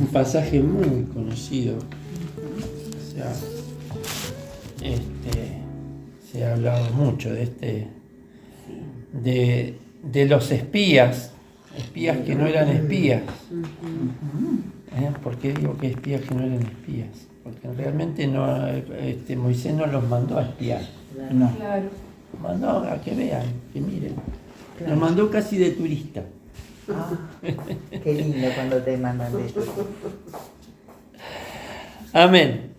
un pasaje muy conocido. O sea, se ha hablado mucho de los espías que no eran espías. ¿Por qué digo que espías que no eran espías? Porque realmente no, Moisés no los mandó a espiar. No. Claro. Los mandó a que vean, que miren. Claro. Los mandó casi de turista. Ah, qué lindo cuando te mandan de eso. Amén.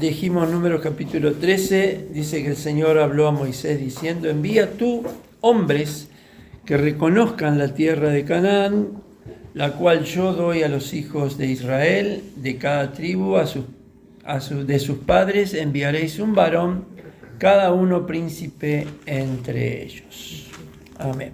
Dijimos Números capítulo 13, dice que el Señor habló a Moisés diciendo: envía tú hombres que reconozcan la tierra de Canaán, la cual yo doy a los hijos de Israel, de cada tribu de sus padres enviaréis un varón, cada uno príncipe entre ellos. Amén.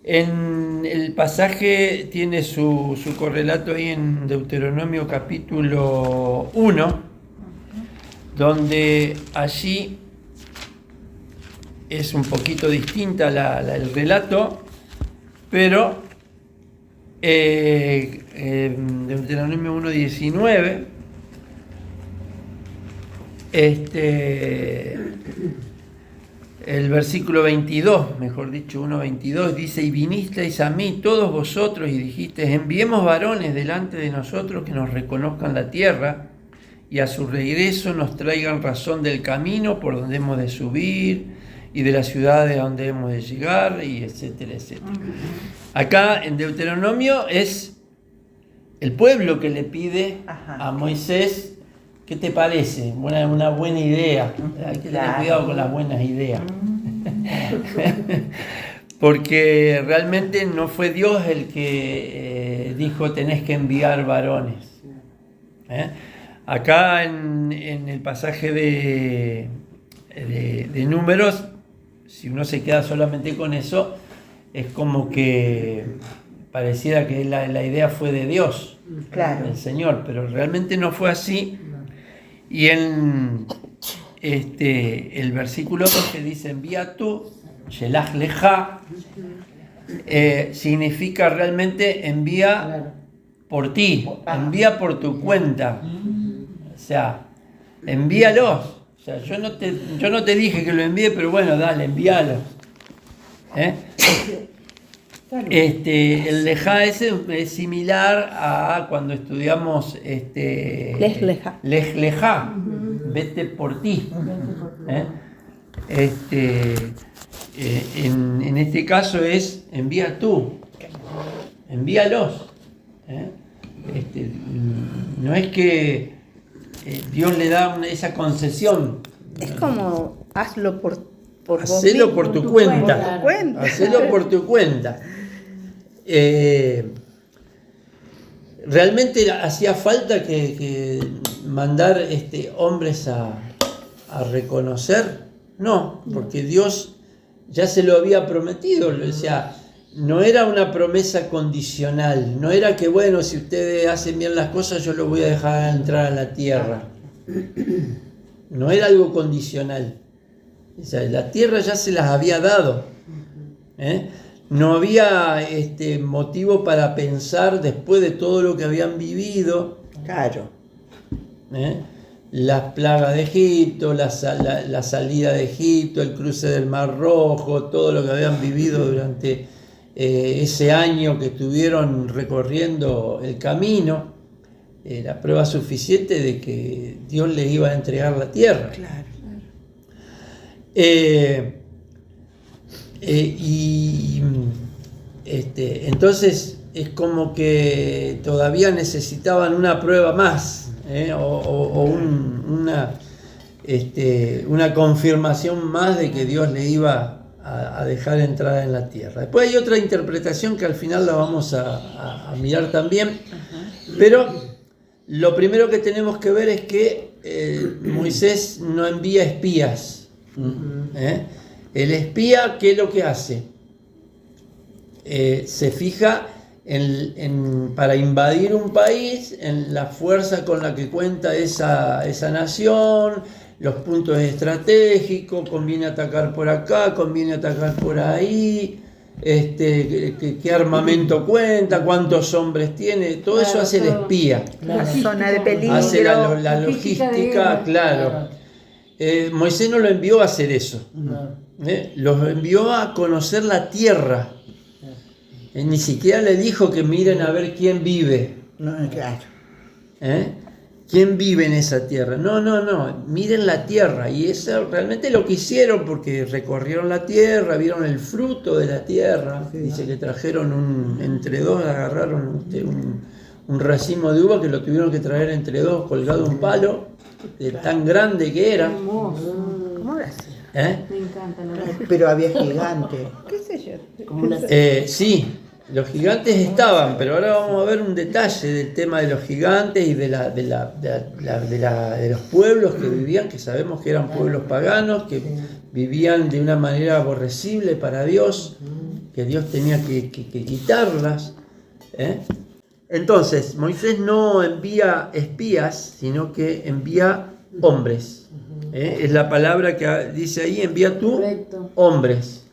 En el pasaje tiene su correlato ahí en Deuteronomio capítulo 1, donde allí es un poquito distinta el relato, pero Deuteronomio 1:19, el versículo 22, mejor dicho, 1:22, dice: y vinisteis a mí todos vosotros y dijisteis: enviemos varones delante de nosotros que nos reconozcan la tierra y a su regreso nos traigan razón del camino por donde hemos de subir y de las ciudades a donde hemos de llegar, y etcétera, etcétera. Acá en Deuteronomio es el pueblo que le pide a Moisés: ¿qué te parece? Una buena idea. Hay que tener cuidado con las buenas ideas. Porque realmente no fue Dios el que dijo: tenés que enviar varones. Acá en el pasaje de Números, si uno se queda solamente con eso, es como que pareciera que la idea fue de Dios, claro, del Señor, pero realmente no fue así. Y en el versículo 12 dice: envía tú, shelach leja, significa realmente envía por ti, envía por tu cuenta. O sea, envíalos. O sea, yo no te dije que lo envíe, pero bueno, dale, envíalo. El lejá ese es similar a cuando estudiamos Lej lejá, vete por ti. En este caso es envía tú, envíalos. No es que Dios le da esa concesión. Es como hazlo por vos Hacelo mismo, por tu cuenta. Hacelo por tu cuenta. Realmente hacía falta que mandar hombres a reconocer. No, porque Dios ya se lo había prometido. O sea, no era una promesa condicional. No era que, bueno, si ustedes hacen bien las cosas, yo los voy a dejar entrar a la tierra. No era algo condicional. O sea, la tierra ya se las había dado. No había motivo para pensar, después de todo lo que habían vivido. claro. Las plagas de Egipto, la salida de Egipto, el cruce del Mar Rojo, todo lo que habían vivido durante ese año que estuvieron recorriendo el camino, era prueba suficiente de que Dios les iba a entregar la tierra. Claro. Entonces es como que todavía necesitaban una prueba más, una confirmación más de que Dios le iba a dejar entrar en la tierra. Después hay otra interpretación que al final la vamos a mirar también, pero lo primero que tenemos que ver es que Moisés no envía espías. El espía, ¿qué es lo que hace? Se fija para invadir un país, en la fuerza con la que cuenta esa nación, los puntos estratégicos, conviene atacar por acá, conviene atacar por ahí, qué armamento cuenta, cuántos hombres tiene, todo eso hace el espía. La zona de peligro. Hace la logística, claro. Moisés no lo envió a hacer eso. Los envió a conocer la tierra. Ni siquiera le dijo que miren a ver quién vive. No, claro. ¿Quién vive en esa tierra? No, miren la tierra. Y eso realmente lo que hicieron, porque recorrieron la tierra, vieron el fruto de la tierra. Sí, dice que trajeron entre dos, agarraron un racimo de uva que lo tuvieron que traer entre dos, colgado un palo, tan grande que era. ¿Cómo lo hacía? Me encanta la verdad. Pero había gigantes. ¿Qué sé yo? Como una Sí, los gigantes estaban, pero ahora vamos a ver un detalle del tema de los gigantes y de los pueblos que vivían, que sabemos que eran pueblos paganos, que vivían de una manera aborrecible para Dios, que Dios tenía que quitarlas. Entonces, Moisés no envía espías, sino que envía hombres. Es la palabra que dice ahí, envía tú Correcto. hombres.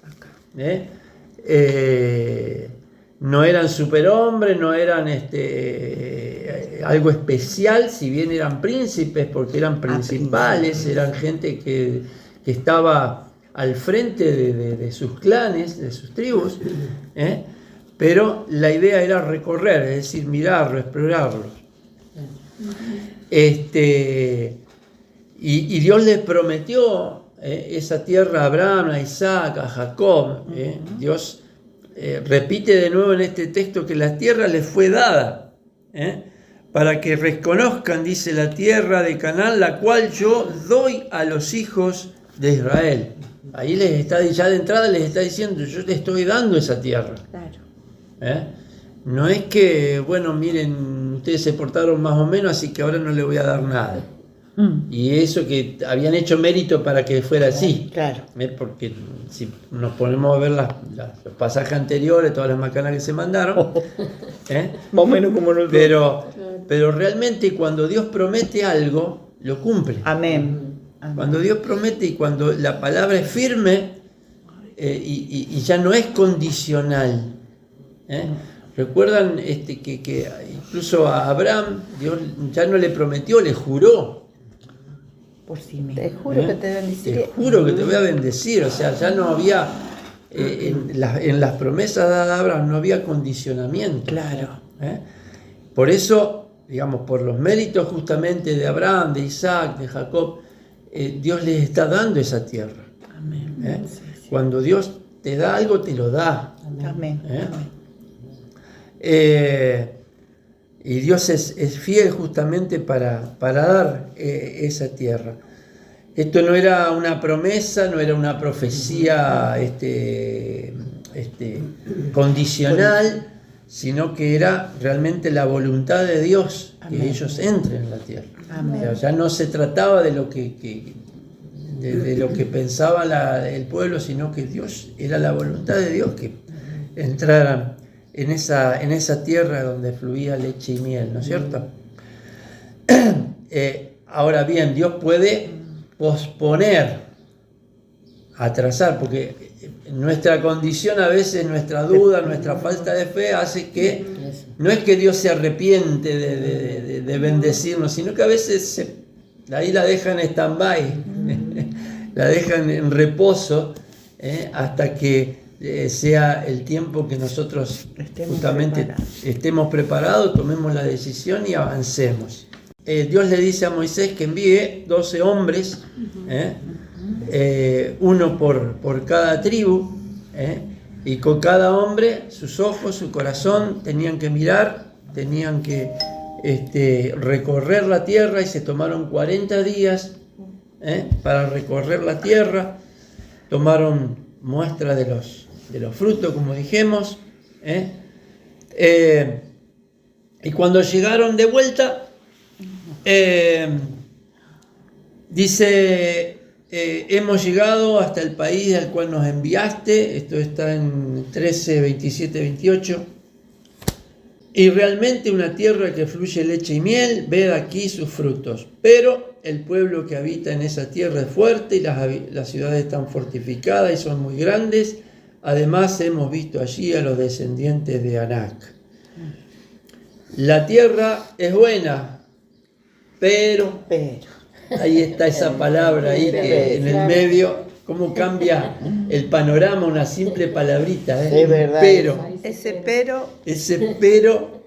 No eran superhombres, no eran algo especial, si bien eran príncipes, porque eran principales, eran gente que estaba al frente de sus clanes, de sus tribus, pero la idea era recorrer, es decir, mirarlo, explorarlo. Y Dios les prometió esa tierra a Abraham, a Isaac, a Jacob. Dios repite de nuevo en este texto que la tierra les fue dada, para que reconozcan, dice, la tierra de Canaán, la cual yo doy a los hijos de Israel. Ahí ya de entrada les está diciendo, yo te estoy dando esa tierra. Claro. No es que, bueno, miren, ustedes se portaron más o menos, así que ahora no les voy a dar nada. Y eso que habían hecho mérito para que fuera así. Claro. Porque si nos ponemos a ver los pasajes anteriores, todas las macanas que se mandaron, Más o menos como nosotros. pero realmente cuando Dios promete algo, lo cumple. Amén. Cuando Dios promete y cuando la palabra es firme y ya no es condicional. Recuerdan que incluso a Abraham Dios ya no le prometió, le juró. Por sí mismo. Te juro que te bendeciré. Te juro que te voy a bendecir. O sea, ya no había, en las promesas dadas a Abraham no había condicionamiento. Claro. Por eso, digamos, por los méritos justamente de Abraham, de Isaac, de Jacob, Dios les está dando esa tierra. Amén. Cuando Dios te da algo, te lo da. Amén. Y Dios es fiel justamente para dar esa tierra. Esto no era una promesa, no era una profecía condicional, sino que era realmente la voluntad de Dios que ellos entren en la tierra. Amén. O sea, ya no se trataba de lo que pensaba el pueblo, sino que Dios era la voluntad de Dios que entraran en esa tierra donde fluía leche y miel, ¿no es cierto? Ahora bien, Dios puede posponer, atrasar, porque nuestra condición a veces, nuestra duda, nuestra falta de fe hace que no es que Dios se arrepiente de bendecirnos, sino que a veces ahí la dejan en stand-by, la dejan en reposo hasta que sea el tiempo que nosotros estemos preparados, tomemos la decisión y avancemos. Dios le dice a Moisés que envíe 12 hombres, uno por cada tribu, y con cada hombre sus ojos, su corazón tenían que mirar, tenían que recorrer la tierra, y se tomaron 40 días para recorrer la tierra. Tomaron muestra de los frutos, como dijimos, y cuando llegaron de vuelta, dice, hemos llegado hasta el país al cual nos enviaste. Esto está en 13, 27, 28. Y realmente una tierra que fluye leche y miel, ved aquí sus frutos. Pero el pueblo que habita en esa tierra es fuerte, y las ciudades están fortificadas y son muy grandes. Además hemos visto allí a los descendientes de Anac. La tierra es buena, pero ahí está esa palabra ahí que en el medio, cómo cambia el panorama, una simple palabrita, Es verdad. pero. Ese pero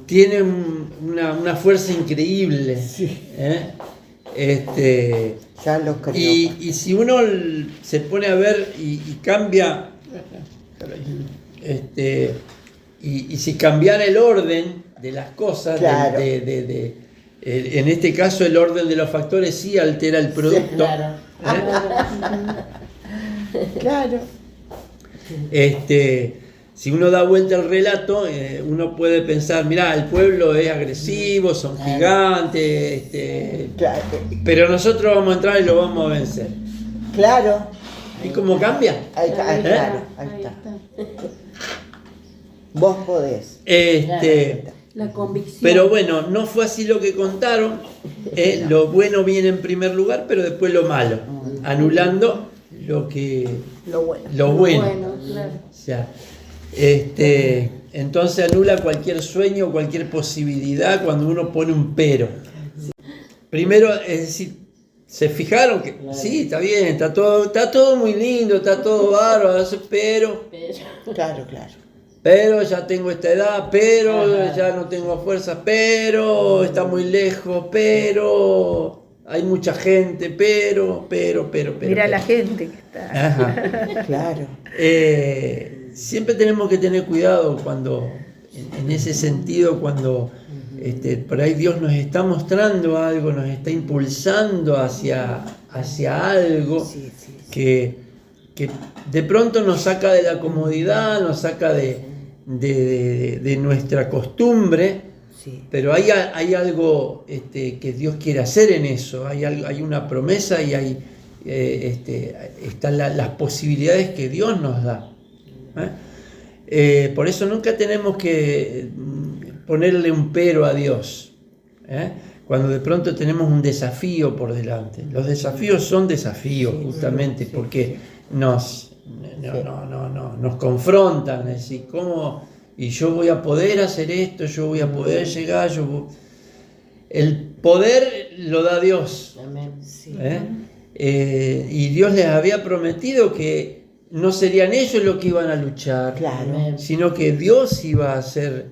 Tiene una fuerza increíble. Ya lo creo. Y si uno se pone a ver y cambia, y si cambiara el orden de las cosas, Claro. en este caso el orden de los factores sí altera el producto. Claro. Claro. Si uno da vuelta al relato, uno puede pensar, mirá, el pueblo es agresivo, son gigantes, Claro. pero nosotros vamos a entrar y lo vamos a vencer. Claro. ¿Y cómo cambia? Ahí está, ahí, claro, ahí está. Vos podés. La convicción. Pero bueno, no fue así lo que contaron. Lo bueno viene en primer lugar, pero después lo malo, anulando lo bueno. Claro. O sea, entonces anula cualquier sueño, cualquier posibilidad cuando uno pone un pero. Primero, es decir, se fijaron que sí, está bien, está todo muy lindo, está todo bárbaro, Claro. pero ya tengo esta edad, pero ya no tengo fuerza, pero está muy lejos, pero hay mucha gente, pero. Mira la gente que está. Ajá. Claro. Siempre tenemos que tener cuidado cuando, en ese sentido, cuando por ahí Dios nos está mostrando algo, nos está impulsando hacia algo Sí. que de pronto nos saca de la comodidad, nos saca de nuestra costumbre, Sí. pero hay algo que Dios quiere hacer en eso, hay una promesa y están las posibilidades que Dios nos da. Por eso nunca tenemos que ponerle un pero a Dios, cuando de pronto tenemos un desafío por delante. Los desafíos son desafíos justamente porque nos confrontan, es decir, ¿cómo? Y yo voy a poder hacer esto, yo voy a poder llegar, el poder lo da Dios. Sí. Y Dios les había prometido que no serían ellos los que iban a luchar, Claro. sino que Dios iba a hacer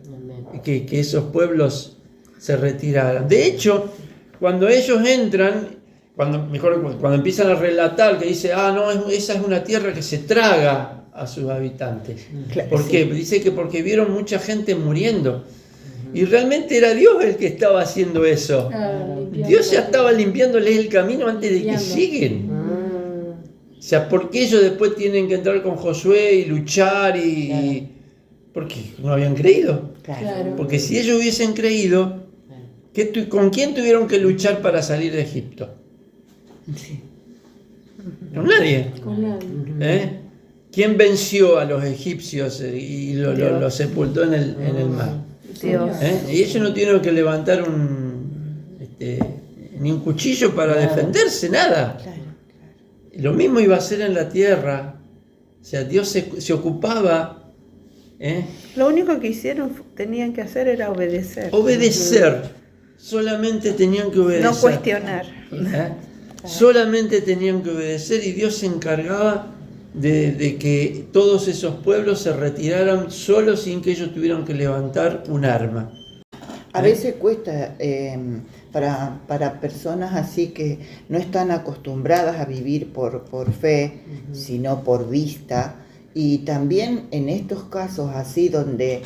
que esos pueblos se retiraran. De hecho, cuando ellos entran, cuando empiezan a relatar que dice, esa es una tierra que se traga a sus habitantes. Claro, ¿Por qué? Dice que porque vieron mucha gente muriendo. Y realmente era Dios el que estaba haciendo eso. Dios ya estaba limpiándoles el camino antes de que lleguen. O sea, ¿por qué ellos después tienen que entrar con Josué y luchar? Porque no habían creído. Claro. Porque si ellos hubiesen creído, ¿con quién tuvieron que luchar para salir de Egipto? Sí. Con nadie. Con nadie. ¿Quién venció a los egipcios y lo sepultó en el mar? Dios. Y ellos no tuvieron que levantar ni un cuchillo para defenderse, nada. Claro. Lo mismo iba a ser en la tierra. O sea, Dios se ocupaba. Lo único que tenían que hacer era obedecer. Obedecer. Solamente tenían que obedecer. No cuestionar. Solamente tenían que obedecer y Dios se encargaba de que todos esos pueblos se retiraran solos sin que ellos tuvieran que levantar un arma. A veces cuesta para personas así que no están acostumbradas a vivir por fe, sino por vista. Y también en estos casos así donde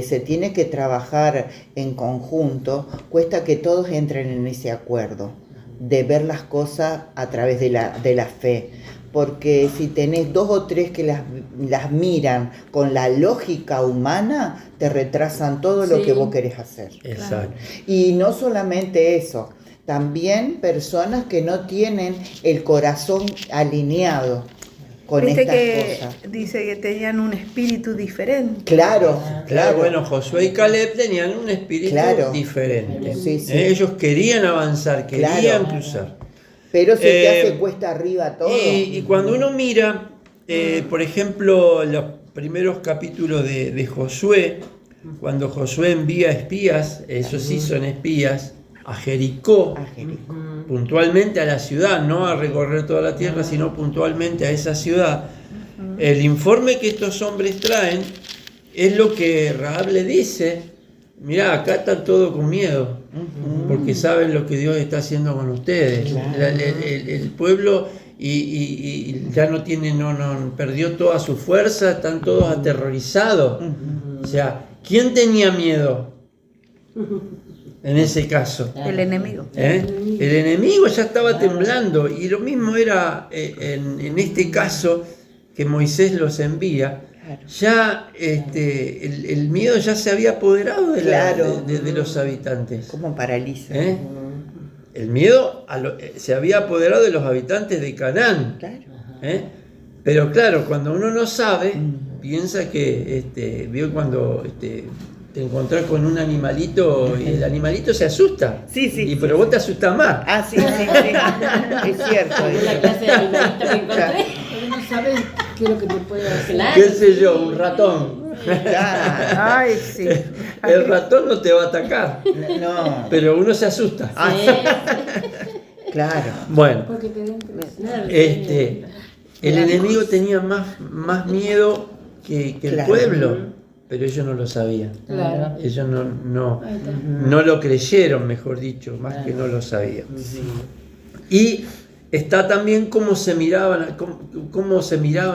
se tiene que trabajar en conjunto, cuesta que todos entren en ese acuerdo de ver las cosas a través de la fe. Porque si tenés 2 o 3 que las miran con la lógica humana, te retrasan todo lo que vos querés hacer. Exacto. Y no solamente eso, también personas que no tienen el corazón alineado con Viste estas que cosas. dice que tenían un espíritu diferente. Claro. Bueno, Josué y Caleb tenían un espíritu diferente. Sí. Ellos querían avanzar, querían cruzar. Pero se te hace cuesta arriba todo. Y cuando uno mira por ejemplo, los primeros capítulos de Josué, cuando Josué envía espías, esos sí son espías, a Jericó, A Jericó. puntualmente a la ciudad, no a recorrer toda la tierra, sino puntualmente a esa ciudad. El informe que estos hombres traen es lo que Rahab le dice: mirá, acá están todos con miedo, porque saben lo que Dios está haciendo con ustedes. Claro. El pueblo y ya no tiene, no perdió toda su fuerza, están todos aterrorizados. O sea, ¿quién tenía miedo en ese caso? El enemigo. El enemigo ya estaba temblando, y lo mismo era en este caso que Moisés los envía. Claro. Ya el miedo ya se había apoderado de los habitantes. Como paraliza. ¿Eh? El miedo se había apoderado de los habitantes de Canaán. Claro. ¿Eh? Pero claro, cuando uno no sabe, piensa que vio cuando te encontrás con un animalito y el animalito se asusta. Sí, sí, pero vos te asustás más. Ah, sí, sí, sí. Es cierto. Es la clase de animalito que encontré. Porque no sabes qué es lo que te puede hacer. Claro. ¿Qué sé yo? Un ratón. Claro. Ay, sí. El ratón no te va a atacar, No. pero uno se asusta. Ah, Sí. claro. Bueno, Porque te den Claro, el enemigo tenía más miedo que el Claro. pueblo, pero ellos no lo sabían. Claro. Ellos no Ahí está. no lo creyeron, mejor dicho, más que no lo sabían. Y está también cómo se miraban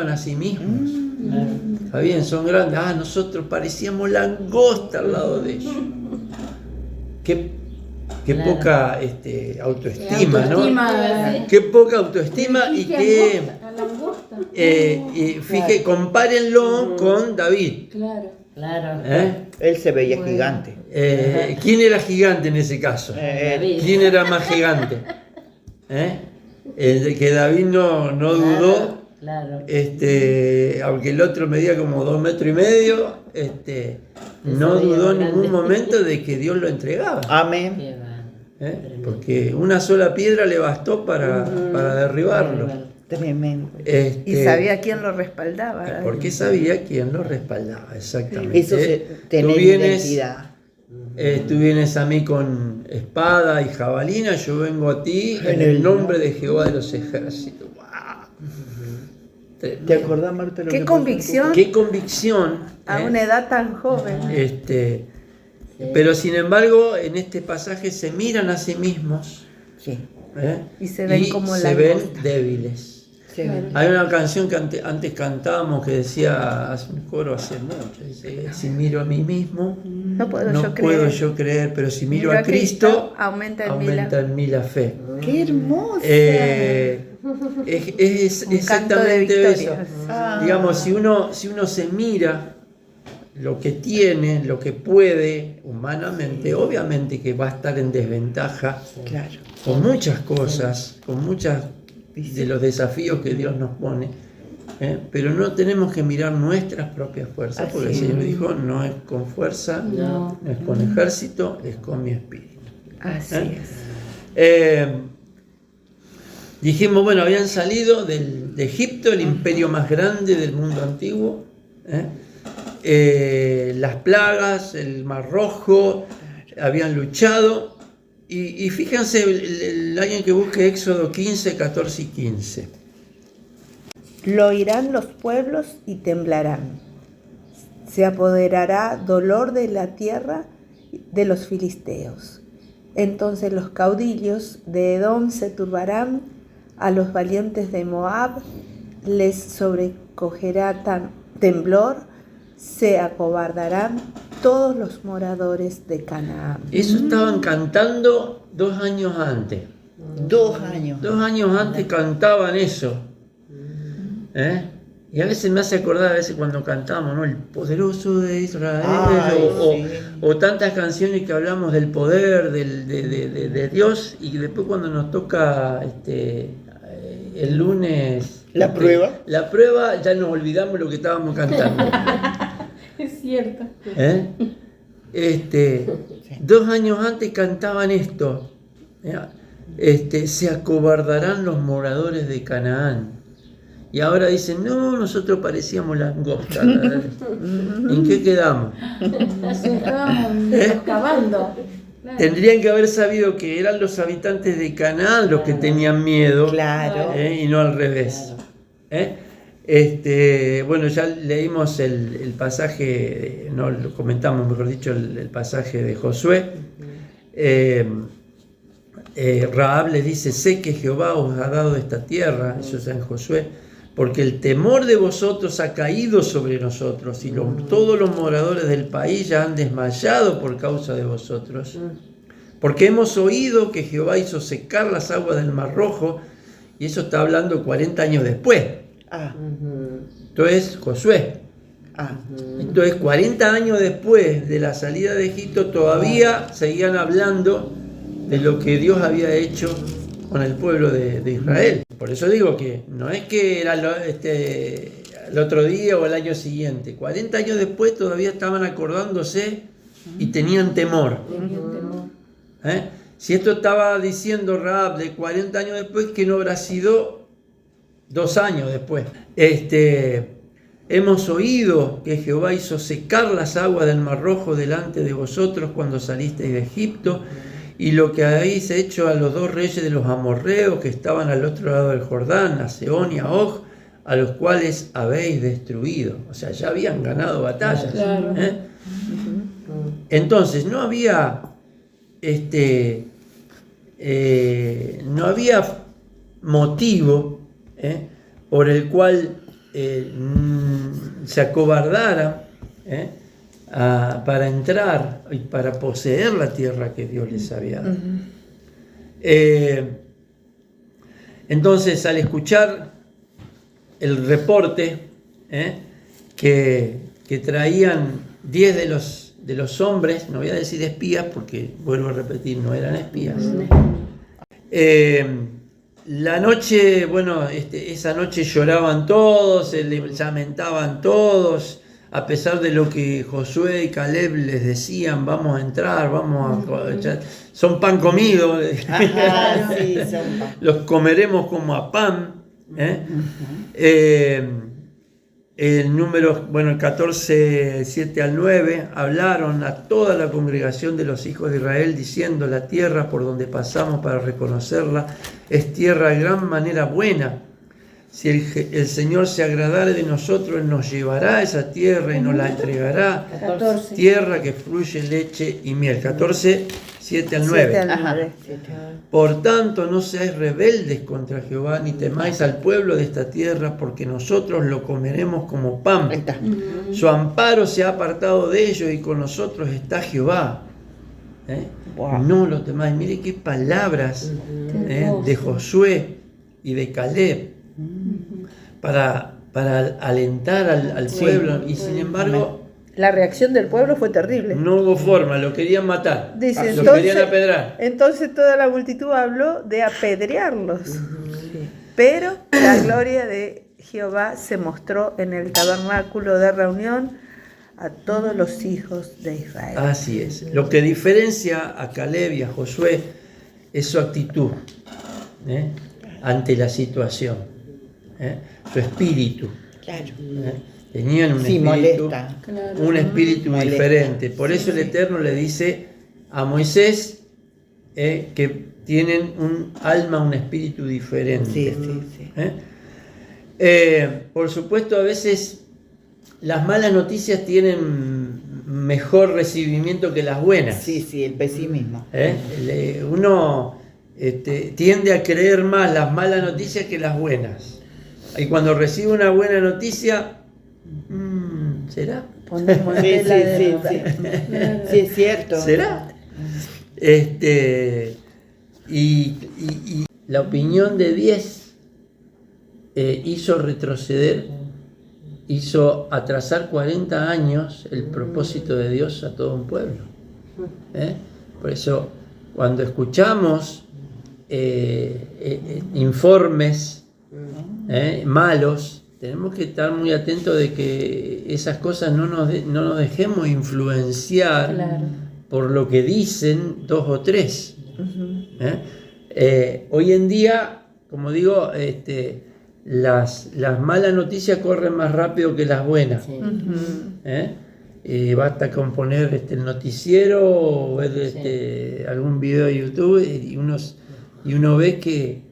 a sí mismos. Está bien, son grandes. Nosotros parecíamos langosta al lado de ellos. Qué Claro. poca autoestima, ¿no? Autoestima. Qué poca autoestima y qué... A la angosta. Fíjate, compárenlo con David. Claro. Claro. Él se veía Bueno. gigante. ¿Quién era gigante en ese caso? David. ¿Quién era más gigante? El de que David no dudó, Claro. aunque el otro medía como 2,5 metros, no veía dudó en grande. ningún momento de que Dios lo entregaba. Amén. Qué va. Porque una sola piedra le bastó para derribarlo. Tremendo. Y sabía quién lo respaldaba. Porque sabía quién lo respaldaba, exactamente. Eso es tener Tú vienes, identidad. tú vienes a mí con espada y jabalina, yo vengo a ti en el nombre de Jehová de los ejércitos. ¡Wow! Tremendo. ¿Te acordás, Marta? Lo Qué que pasó en convicción Qué convicción. a una edad tan joven. Pero sin embargo, en este pasaje se miran a sí mismos. Sí. Y se ven como se ven langostas. débiles. Sí. Hay una canción que antes cantábamos que decía, hace un coro hace mucho, dice: si miro a mí mismo, No puedo no yo puedo creer. yo creer, pero si miro a Cristo, aumenta aumenta en mí la fe. Qué hermoso. Es Un canto de exactamente eso. victorias. Digamos, si uno se mira lo que tiene, lo que puede humanamente, obviamente que va a estar en desventaja Claro. con muchas cosas, con muchas de los desafíos que Dios nos pone, pero no tenemos que mirar nuestras propias fuerzas, porque el Señor dijo: no es con fuerza, no es con ejército, es con mi espíritu. Así ¿Eh? es. Dijimos, bueno, habían salido de Egipto, el imperio más grande del mundo antiguo, las plagas, el Mar Rojo, habían luchado. Y fíjense, alguien que busque Éxodo 15, 14 y 15. Lo oirán los pueblos y temblarán. Se apoderará dolor de la tierra de los filisteos. Entonces los caudillos de Edom se turbarán, a los valientes de Moab les sobrecogerá temblor, se acobardarán todos los moradores de Canaán. Eso estaban cantando 2 años antes. 2 años. 2 años antes cantaban eso. Y a veces me hace acordar, a veces cuando cantamos, ¿no? El poderoso de Israel, Ay, sí. o tantas canciones que hablamos del poder de Dios, y después cuando nos toca el lunes ¿La prueba? la prueba, ya nos olvidamos lo que estábamos cantando. Es cierto. 2 años antes cantaban esto: se acobardarán los moradores de Canaán. Y ahora dicen, no, nosotros parecíamos langosta. ¿En qué quedamos? Así estábamos excavando. Claro. Tendrían que haber sabido que eran los habitantes de Canaán los que tenían miedo, Claro. y no al revés. Bueno, ya leímos el pasaje, no lo comentamos, mejor dicho, el pasaje de Josué. Rahab le dice, sé que Jehová os ha dado esta tierra, eso está en Josué, porque el temor de vosotros ha caído sobre nosotros y todos los moradores del país ya han desmayado por causa de vosotros. Porque hemos oído que Jehová hizo secar las aguas del Mar Rojo, y eso está hablando 40 años después. Entonces, Josué. Entonces, 40 años después de la salida de Egipto, todavía seguían hablando de lo que Dios había hecho con el pueblo de Israel. Por eso digo que no es que era el otro día o el año siguiente. 40 años después todavía estaban acordándose y tenían temor. Si esto estaba diciendo Rahab de 40 años después, ¿qué no habrá sido 2 años después? Hemos oído que Jehová hizo secar las aguas del Mar Rojo delante de vosotros cuando salisteis de Egipto, y lo que habéis hecho a los 2 reyes de los amorreos que estaban al otro lado del Jordán, a Sehón y a Og, a los cuales habéis destruido. O sea, ya habían ganado batallas. Claro. Entonces, no había motivo por el cual se acobardaran para entrar y para poseer la tierra que Dios les había dado. Entonces, al escuchar el reporte que traían 10 de los hombres, no voy a decir espías porque, vuelvo a repetir, no eran espías. La noche, esa noche lloraban todos, se lamentaban todos, a pesar de lo que Josué y Caleb les decían, vamos a entrar, son pan comido, Sí, son pan. los comeremos como a pan. El número, el 14, 7 al 9, hablaron a toda la congregación de los hijos de Israel diciendo, la tierra por donde pasamos para reconocerla es tierra de gran manera buena. Si el Señor se agradare de nosotros, Él nos llevará a esa tierra y nos la entregará. 14. Tierra que fluye leche y miel. 14, 7 al 9. 7 al 9. Por tanto, no seáis rebeldes contra Jehová, ni temáis al pueblo de esta tierra, porque nosotros lo comeremos como pan. Ahí está. Su amparo se ha apartado de ellos y con nosotros está Jehová. Wow. No lo temáis. Mire qué palabras de Josué y de Caleb para alentar al pueblo. Y sin embargo, La reacción del pueblo fue terrible. no hubo forma, lo querían matar. Dice, Lo querían apedrar. entonces toda la multitud habló de apedrearlos. Pero la gloria de Jehová se mostró en el tabernáculo de reunión a todos los hijos de Israel. Así es. Lo que diferencia a Caleb y a Josué es su actitud ante la situación, su espíritu. Claro. Tenían un Sí, espíritu, molesta. un espíritu Molesta. diferente. Por eso el Eterno le dice a Moisés que tienen un alma, un espíritu diferente. Sí. Por supuesto, a veces las malas noticias tienen mejor recibimiento que las buenas. Sí, el pesimismo. Uno tiende a creer más las malas noticias que las buenas. Y cuando recibe una buena noticia, ¿será? Ponemos Sí, tela de sí, duda. Sí, es cierto. ¿Será? Y la opinión de 10 hizo retroceder, hizo atrasar 40 años el propósito de Dios a todo un pueblo. Por eso, cuando escuchamos informes malos, tenemos que estar muy atentos de que esas cosas no nos dejemos influenciar por lo que dicen 2 o 3. Hoy en día, como digo, las malas noticias corren más rápido que las buenas. Sí. Basta con poner el noticiero o ver algún video de YouTube y uno ve que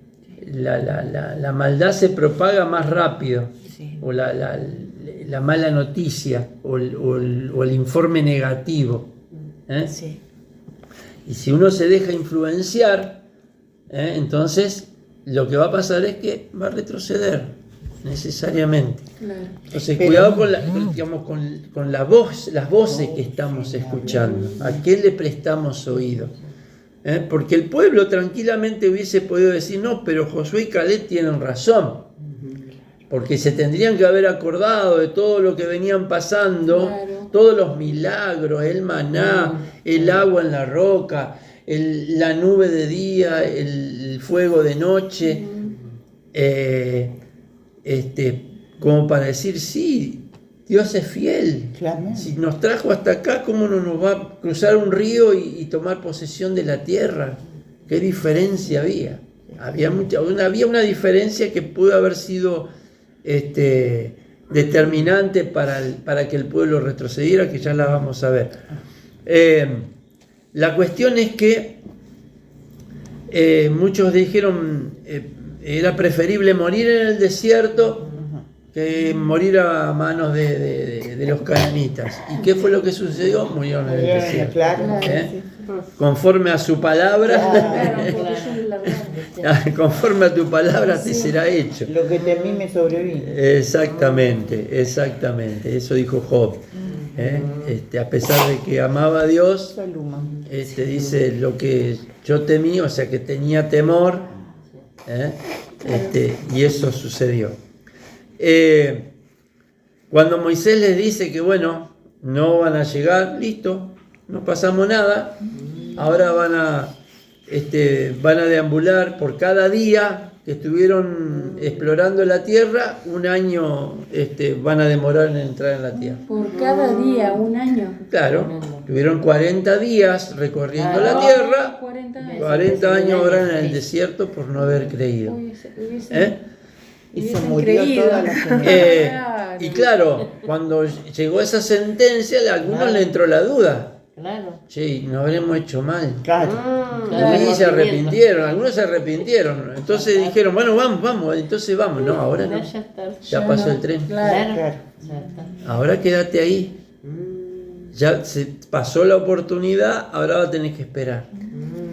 la maldad se propaga más rápido, Sí. o la mala noticia o el informe negativo. Sí. Y si uno se deja influenciar, entonces lo que va a pasar es que va a retroceder necesariamente. Claro. Entonces, Pero- cuidado con la voz, las voces que estamos escuchando. ¿A qué le prestamos oído? Porque el pueblo tranquilamente hubiese podido decir, no, pero Josué y Caleb tienen razón. Porque se tendrían que haber acordado de todo lo que venían pasando, Claro. todos los milagros, el maná, el agua en la roca, la nube de día, el fuego de noche. Como para decir, sí, Dios es fiel. Claro. Si nos trajo hasta acá, ¿cómo no nos va a cruzar un río y tomar posesión de la tierra? ¿Qué diferencia había? Había una diferencia que pudo haber sido determinante para que el pueblo retrocediera, que ya la vamos a ver. La cuestión es que muchos dijeron era preferible morir en el desierto que morir a manos de los cananitas. ¿Y qué fue lo que sucedió? Murieron en el desierto. Claro. Conforme a su palabra, Claro, porque ellos largaron. conforme a tu palabra te será hecho. Lo que temí me sobrevino. Exactamente, eso dijo Job. A pesar de que amaba a Dios, Saluma. dice lo que yo temí, o sea que tenía temor, y eso sucedió. Cuando Moisés les dice que bueno, no van a llegar, listo, no pasamos nada, ahora van a deambular por cada día que estuvieron explorando la tierra, un año van a demorar en entrar en la tierra. Por cada día, un año. Claro, tuvieron 40 días recorriendo la Ah, tierra, 40 años. 40 años ahora en el desierto por no haber creído. Y se hubiesen murió creído. toda la gente. Y claro, cuando llegó esa sentencia, a algunos le entró la duda. Claro. Che, no habremos hecho mal. Claro. Y se arrepintieron, algunos se arrepintieron. Entonces dijeron, bueno, vamos, entonces vamos. No, ahora no. Ya está. Ya pasó el tren. Claro. Claro. Ya está. Ahora quédate ahí. Ya se pasó la oportunidad, ahora va a tener que esperar.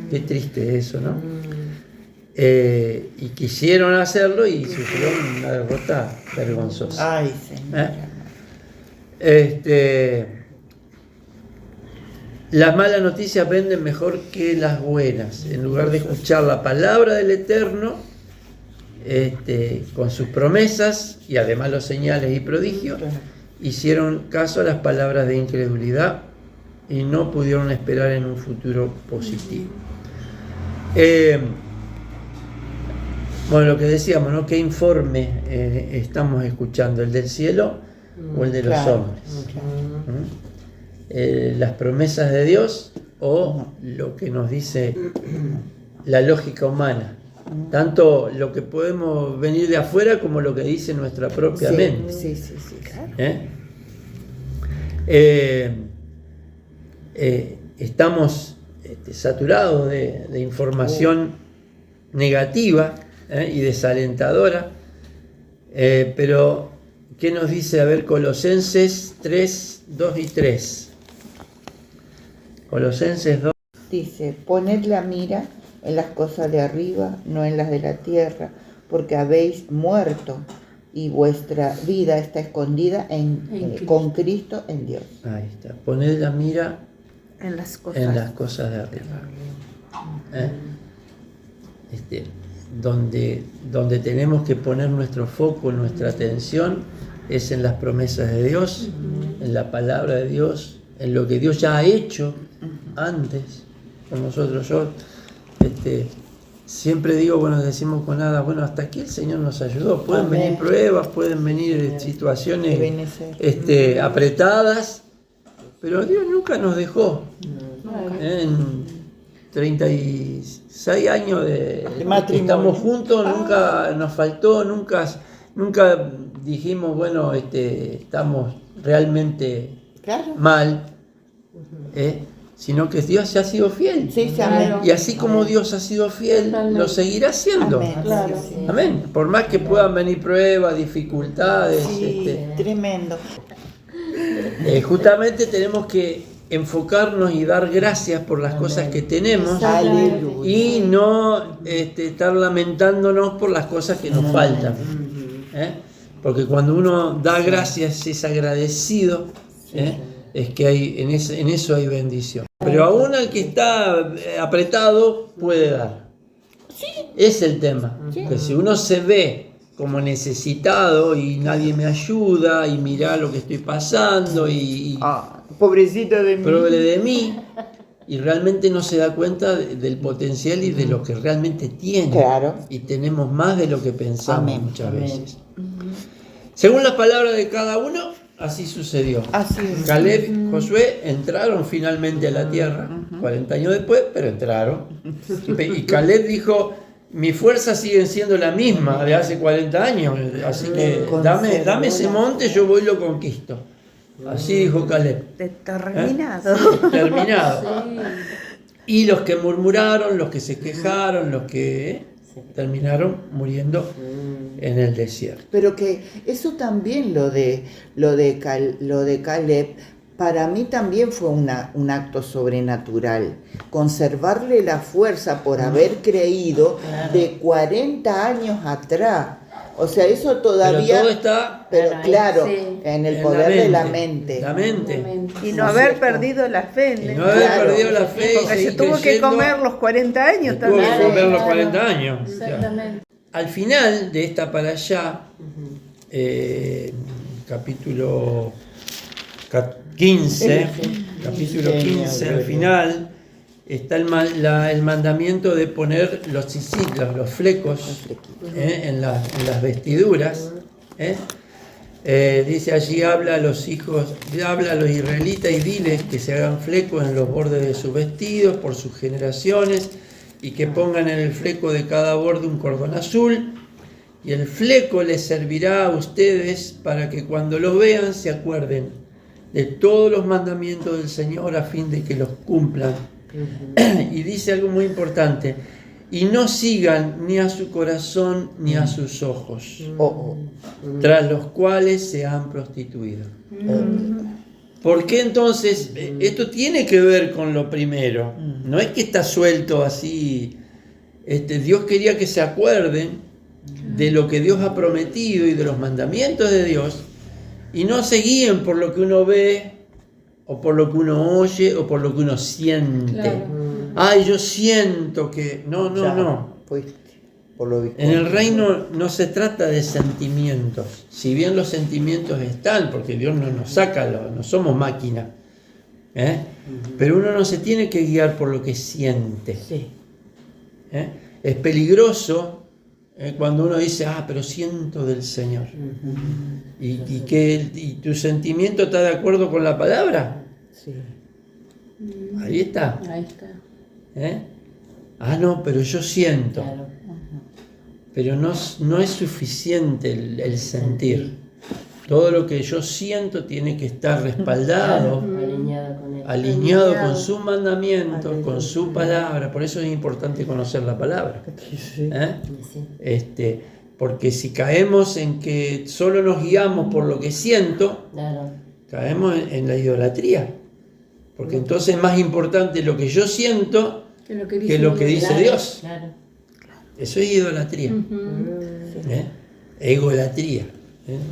Qué triste eso, ¿no? Y quisieron hacerlo y sufrieron una derrota vergonzosa. Ay, Señor. Las malas noticias venden mejor que las buenas. En lugar de escuchar la palabra del Eterno, con sus promesas y además los señales y prodigios, hicieron caso a las palabras de incredulidad y no pudieron esperar en un futuro positivo. Bueno, lo que decíamos, ¿no? ¿Qué informe estamos escuchando? ¿El del cielo o el de los Claro, hombres? Las promesas de Dios o lo que nos dice la lógica humana, tanto lo que podemos venir de afuera como lo que dice nuestra propia mente. Sí, claro. Estamos saturados de información negativa y desalentadora, pero ¿qué nos dice? A ver, Colosenses 3, 2 y 3. Colosenses 2. Dice, poned la mira en las cosas de arriba, no en las de la tierra, porque habéis muerto y vuestra vida está escondida con Cristo en Dios. Ahí está. Poned la mira En las cosas. en las cosas de arriba. Donde tenemos que poner nuestro foco, nuestra atención, es en las promesas de Dios, en la palabra de Dios, en lo que Dios ya ha hecho antes con nosotros. Yo siempre digo, bueno, decimos con nada, bueno, hasta aquí el Señor nos ayudó. Pueden Amén. venir pruebas, pueden venir situaciones Benecer. apretadas, pero Dios nunca nos dejó. En 36 años de que matrimonio. estamos juntos, nunca nos faltó, nunca nunca dijimos, bueno, estamos realmente Claro. mal, sino que Dios ya ha sido fiel. Sí, sí, Claro. amén. Y así como Dios ha sido fiel, Totalmente. lo seguirá haciendo. Amén. Claro. Sí, Amén. Por más que puedan venir pruebas, dificultades, sí, tremendo. justamente tenemos que enfocarnos y dar gracias por las cosas que tenemos Aleluya. y no estar lamentándonos por las cosas que nos faltan. Porque cuando uno da gracias, es agradecido, es que hay, en eso hay bendición. Pero aún al que está apretado puede dar. Es el tema. Que si uno se ve como necesitado y nadie me ayuda y mira lo que estoy pasando y Pobrecito de mí. prove de mí y realmente no se da cuenta del potencial y de lo que realmente tiene. Claro. Y tenemos más de lo que pensamos Amén. muchas Amén. veces. Según las palabras de cada uno, así sucedió. Así es. Caleb y Josué entraron finalmente a la tierra, 40 años después, pero entraron. Y Caleb dijo, mis fuerzas siguen siendo la misma de hace 40 años, así que dame ese monte, yo voy y lo conquisto. Así dijo Caleb. Determinado. Terminado. Y los que murmuraron, los que se quejaron, los que terminaron muriendo en el desierto. Pero que eso también lo de Caleb, para mí también fue un acto sobrenatural. Conservarle la fuerza por haber creído de 40 años atrás. O sea, eso todavía... Pero todo está Pero claro, Sí. en el en poder de la mente. La mente. Y ¿No no es haber cierto? perdido la fe. Y no haber Claro. perdido la fe. y Porque se seguir tuvo que creyendo, comer los 40 años y tuvo que también. comer los Claro. 40 años. Exactamente. Al final de esta para allá, capítulo 15, capítulo 15, al final está el mandamiento de poner los tzitzitos, los flecos, en las vestiduras. Dice allí, habla a los israelitas y diles que se hagan flecos en los bordes de sus vestidos por sus generaciones y que pongan en el fleco de cada borde un cordón azul, y el fleco les servirá a ustedes para que cuando lo vean se acuerden de todos los mandamientos del Señor a fin de que los cumplan. Y dice algo muy importante, y no sigan ni a su corazón ni a sus ojos, tras los cuales se han prostituido. ¿Por qué entonces? Esto tiene que ver con lo primero. No es que está suelto así. Dios quería que se acuerden de lo que Dios ha prometido y de los mandamientos de Dios y no se guíen por lo que uno ve o por lo que uno oye o por lo que uno siente. Claro. Ay, yo siento que... No. Fuiste, por lo visto. En el reino no se trata de sentimientos, si bien los sentimientos están, porque Dios no nos saca, no somos máquinas, pero uno no se tiene que guiar por lo que siente. Es peligroso cuando uno dice, pero siento del Señor. ¿Y tu sentimiento está de acuerdo con la palabra? Sí. Ahí está. Ahí está. No, pero yo siento. Claro. Pero no es suficiente el sentir. Todo lo que yo siento tiene que estar respaldado, Alineado con él. alineado con su mandamiento, con su palabra. Por eso es importante conocer la palabra. Sí. Porque si caemos en que solo nos guiamos por lo que siento, Claro. caemos en la idolatría. Porque entonces es más importante lo que yo siento Que lo que que lo que dice Claro, Dios. Claro. Eso es idolatría. Egolatría.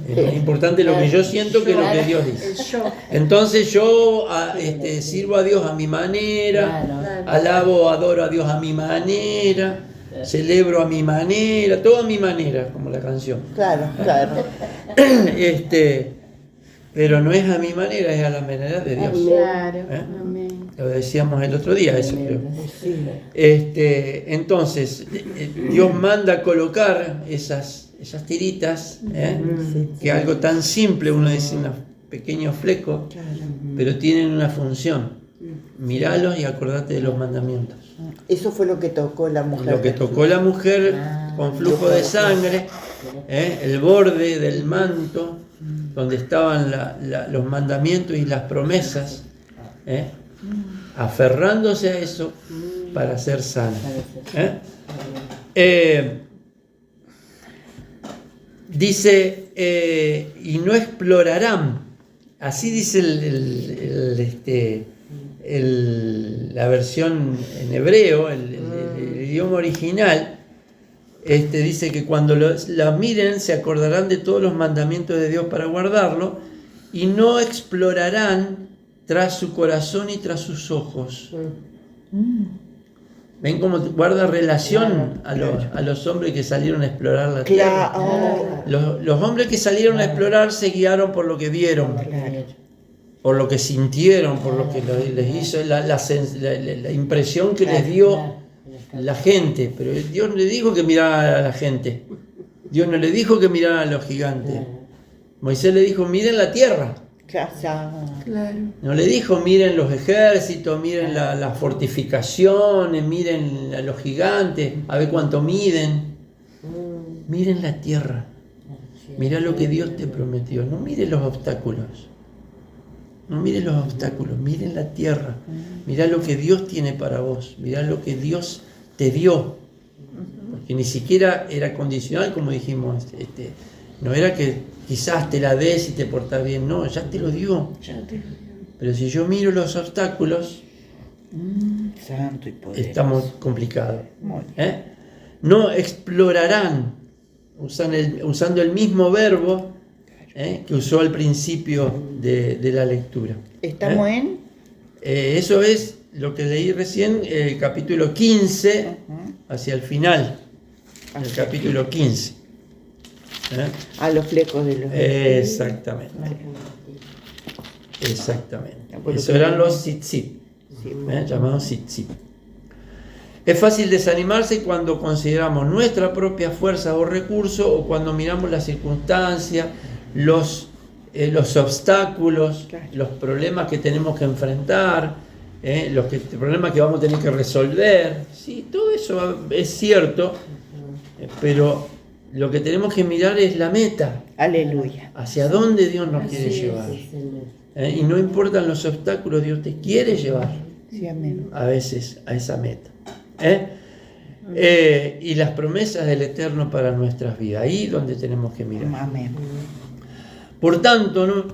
Es más importante lo que yo siento que lo que Dios dice. El yo. Entonces yo sirvo a Dios a mi manera, Claro. alabo, adoro a Dios a mi manera, celebro a mi manera, todo a mi manera, como la canción. Claro. Pero no es a mi manera, es a la manera de Dios. Claro. ¿Eh? Amén. Lo decíamos el otro día, eso creo. Sí. Entonces, Dios manda colocar esas tiritas, que algo tan simple, uno dice unos pequeños flecos, pero tienen una función. Míralos y acordate de los mandamientos. Eso fue lo que tocó la mujer. Lo que tocó la mujer con flujo de sangre, el borde del manto, donde estaban los mandamientos y las promesas, aferrándose a eso para ser sana. Dice, y no explorarán, así dice la versión en hebreo, el idioma original, dice que cuando la miren se acordarán de todos los mandamientos de Dios para guardarlo, y no explorarán tras su corazón y tras sus ojos. ¿Ven cómo guarda relación a los hombres que salieron a explorar la tierra? Los hombres que salieron a explorar se guiaron por lo que vieron, por lo que sintieron, por lo que les hizo la impresión que les dio la gente. Pero Dios no le dijo que mirara a la gente. Dios no le dijo que mirara a los gigantes. Moisés le dijo, miren la tierra. No le dijo, miren los ejércitos, miren las fortificaciones, miren a los gigantes, a ver cuánto miden. Miren la tierra. Mira lo que Dios te prometió. No mires los obstáculos. No mires los obstáculos, miren la tierra. Mirá lo que Dios tiene para vos. Mirá lo que Dios te dio. Porque ni siquiera era condicional, como dijimos. No era que quizás te la des y te portás bien. No, ya te lo dio. Pero si yo miro los obstáculos, Santo y poderoso. Estamos complicados. No explorarán, usando el mismo verbo que usó al principio de la lectura. ¿Estamos en? Eso es lo que leí recién, capítulo 15, hacia el final, el capítulo 15. A los flecos de los... Exactamente. Eso eran los tzitzit, llamados tzitzit. Es fácil desanimarse cuando consideramos nuestra propia fuerza o recurso, o cuando miramos las circunstancias, los obstáculos, los problemas que tenemos que enfrentar, los problemas que vamos a tener que resolver. Sí, todo eso es cierto, pero lo que tenemos que mirar es la meta. Aleluya. Hacia dónde Dios nos quiere llevar. Y no importan los obstáculos, Dios te quiere llevar. Sí, amén. A veces a esa meta. Y las promesas del Eterno para nuestras vidas. Ahí donde tenemos que mirar. Amén. Por tanto, ¿no?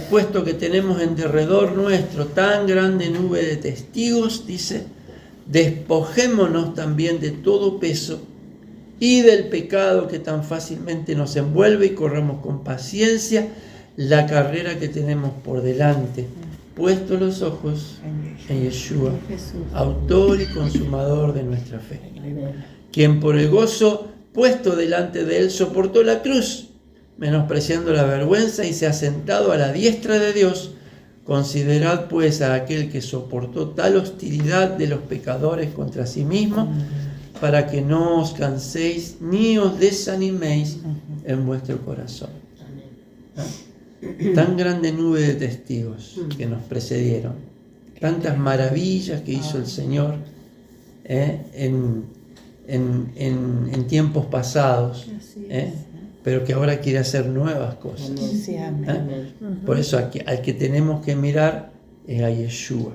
Puesto que tenemos en derredor nuestro tan grande nube de testigos, dice, despojémonos también de todo peso y del pecado que tan fácilmente nos envuelve, y corramos con paciencia la carrera que tenemos por delante, puesto los ojos en Yeshua, autor y consumador de nuestra fe, quien por el gozo puesto delante de él soportó la cruz, menospreciando la vergüenza, y se ha sentado a la diestra de Dios. Considerad pues a aquel que soportó tal hostilidad de los pecadores contra sí mismo, para que no os canséis ni os desaniméis en vuestro corazón. Tan grande nube de testigos que nos precedieron, tantas maravillas que hizo el Señor en tiempos pasados, pero que ahora quiere hacer nuevas cosas. Por eso al que tenemos que mirar es a Yeshua.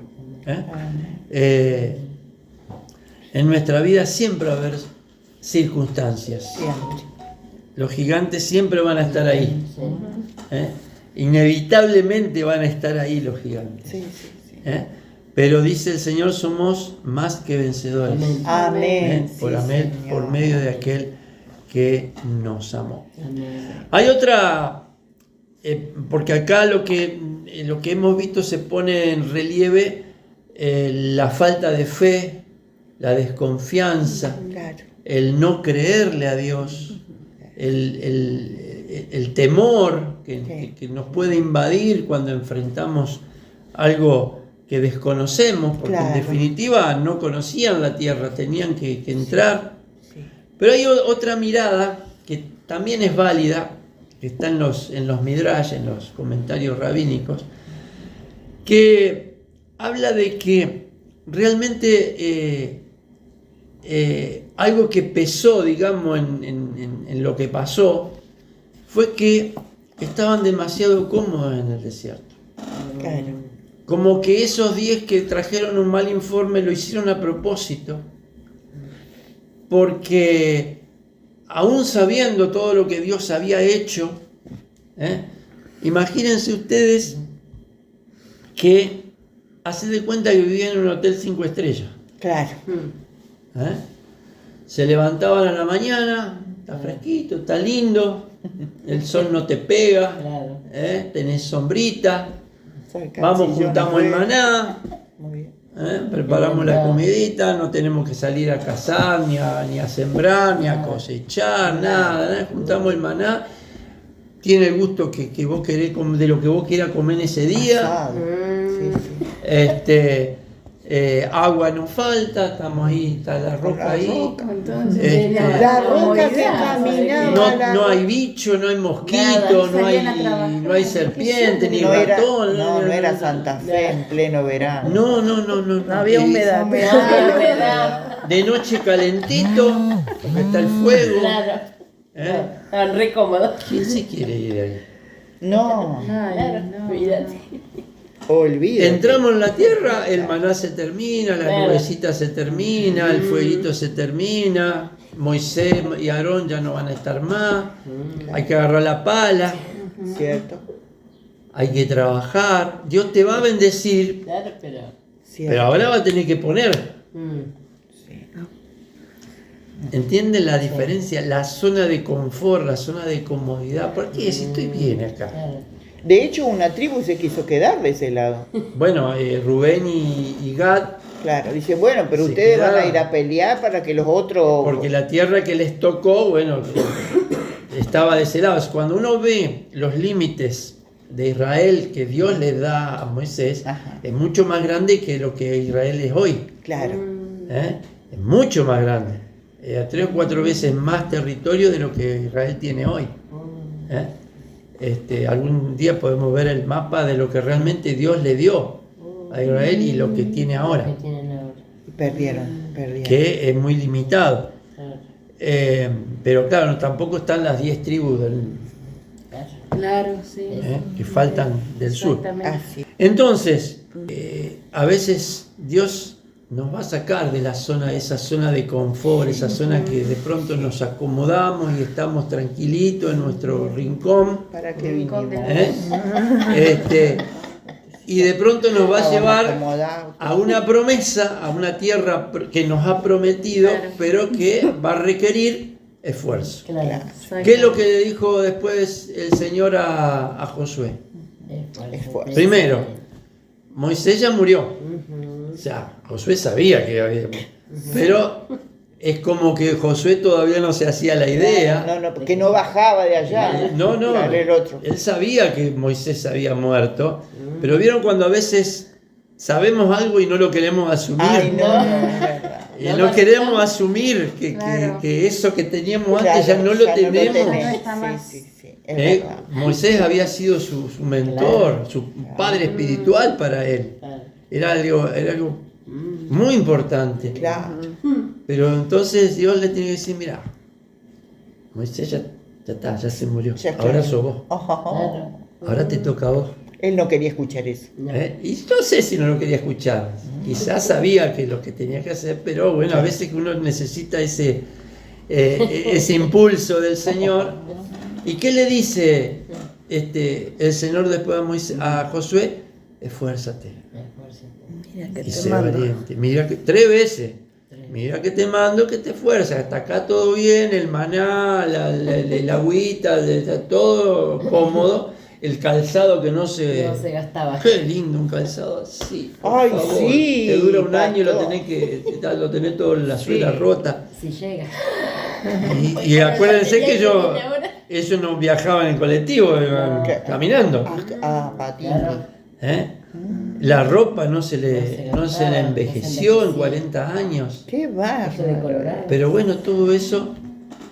En nuestra vida siempre va a haber circunstancias. Los gigantes siempre van a estar ahí. Inevitablemente van a estar ahí los gigantes. Pero dice el Señor, somos más que vencedores. Amén. Por medio de aquel que nos amó. Hay otra, porque acá lo que hemos visto se pone en relieve la falta de fe, la desconfianza, el no creerle a Dios, el temor que nos puede invadir cuando enfrentamos algo que desconocemos, porque en definitiva no conocían la tierra, tenían que entrar. Pero hay otra mirada que también es válida, que está en los midrash, en los comentarios rabínicos, que habla de que realmente algo que pesó, digamos, en lo que pasó, fue que estaban demasiado cómodos en el desierto. Claro. Como que esos 10 que trajeron un mal informe lo hicieron a propósito, porque aún sabiendo todo lo que Dios había hecho, imagínense ustedes que hacen de cuenta que vivían en un hotel 5 estrellas. Claro. Se levantaban a la mañana, está fresquito, está lindo, el sol no te pega, Claro. tenés sombrita, Saca vamos, sillones juntamos el buenos. maná, Muy bien. preparamos la comidita, no tenemos que salir a cazar, ni a sembrar, ni a cosechar, nada, juntamos el maná, tiene el gusto que vos querés, de lo que vos quieras comer en ese día. Asado. Sí, sí. Agua no falta, estamos ahí, está la roca La ahí. roca. Entonces, La roca que caminaba. No hay bicho, no hay mosquito, Nada, salían a trabajar. no hay serpiente, ni No era, ratón. no era Santa Fe en pleno verano. No. había humedad. De noche calentito, porque está el fuego. Claro. Estaban re cómodos. ¿Quién se quiere ir ahí? No, Claro, cuídate. olvídate. Entramos en la tierra, el maná se termina, la Claro. nubecita se termina, el fueguito se termina, Moisés y Aarón ya no van a estar más, hay que agarrar la pala, ¿Cierto? hay que trabajar, Dios te va a bendecir, Claro, pero. ¿Cierto? pero ahora va a tener que poner. ¿Entienden la diferencia? La zona de confort, la zona de comodidad. ¿Por qué? Si estoy bien acá. Claro. De hecho, una tribu se quiso quedar de ese lado. Bueno, Rubén y Gad, Claro, dice, bueno, pero Se ustedes van a quedaron. ir a pelear para que los otros... porque la tierra que les tocó, bueno, estaba de ese lado. Cuando uno ve los límites de Israel que Dios le da a Moisés, Ajá. es mucho más grande que lo que Israel es hoy. Claro, Es mucho más grande. 3 o 4 veces más territorio de lo que Israel tiene hoy. Algún día podemos ver el mapa de lo que realmente Dios le dio a Israel y lo que tiene ahora, Que tienen ahora. perdieron. que es muy limitado. Claro. Pero claro, tampoco están las 10 tribus Claro. Claro, sí. que faltan del sur. Exactamente. Así. Entonces, a veces Dios nos va a sacar de la zona, esa zona de confort, esa zona que de pronto nos acomodamos y estamos tranquilitos en nuestro rincón, ¿Para qué Rincón vinimos? ¿eh? Y de pronto nos va a Estábamos llevar acomodados. a una promesa, a una tierra que nos ha prometido, Claro. pero que va a requerir esfuerzo. Claro. Exacto. ¿Qué es lo que le dijo después el Señor a Josué? Esfuerzo. Primero, Moisés ya murió. O sea, Josué sabía que había... Pero es como que Josué todavía no se hacía la idea. No, porque no bajaba de allá. No, Claro, el otro. él sabía que Moisés había muerto, pero vieron cuando a veces sabemos algo y no lo queremos asumir. Ay, no, es verdad. Y no queremos asumir que, Claro. que eso que teníamos Claro, antes ya no lo ya tenemos. No está más. Sí, es verdad. Moisés había sido su mentor, su padre espiritual para él. Claro. Era algo muy importante. Claro. Pero entonces Dios le tiene que decir, mira, Moisés ya está, ya se murió. Ya, Ahora claro. sos vos. Claro. Ahora te toca a vos. Él no quería escuchar eso. Y no sé si no lo quería escuchar. Quizás sabía que lo que tenía que hacer, pero bueno, a veces que uno necesita ese impulso del Señor. ¿Y qué le dice el Señor después a Josué? Esfuérzate Mira que y te sé mando. valiente. Mira que 3 veces. Mira que te mando, que te esfuerzas. Hasta acá todo bien, el maná, el agüita, está todo cómodo. El calzado que no se... No se gastaba. Qué lindo un calzado así. por Ay, favor. sí, Te dura un año y lo pastor. tenés todo la suela rota. Si llega. Y acuérdense que ellos no viajaban en colectivo, iban caminando. Patines. Claro. ¿Eh? La ropa no se le No se gastaba, envejeció no se en envejecía. 40 años. Qué Se bárbaro. decoloraba. Pero bueno, todo eso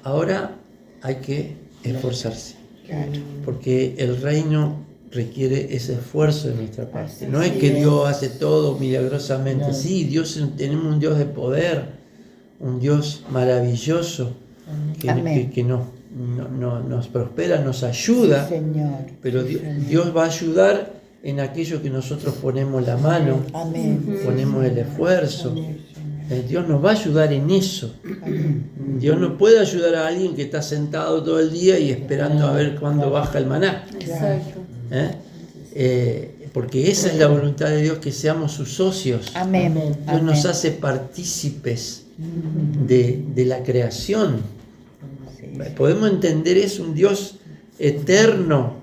ahora hay que esforzarse. Claro. Porque el reino requiere ese esfuerzo de nuestra parte. No es que Dios hace todo milagrosamente. No. Sí, tenemos un Dios de poder, un Dios maravilloso Amén. que nos prospera, nos ayuda, Sí, Señor. pero Sí, Señor. Dios va a ayudar en aquello que nosotros ponemos la mano, Amén. ponemos el esfuerzo. Amén, Dios nos va a ayudar en eso. Dios no puede ayudar a alguien que está sentado todo el día y esperando a ver cuándo baja el maná. Exacto. Porque esa es la voluntad de Dios, que seamos sus socios. Amén. Dios nos Amén. hace partícipes de la creación. Podemos entender, es un Dios eterno,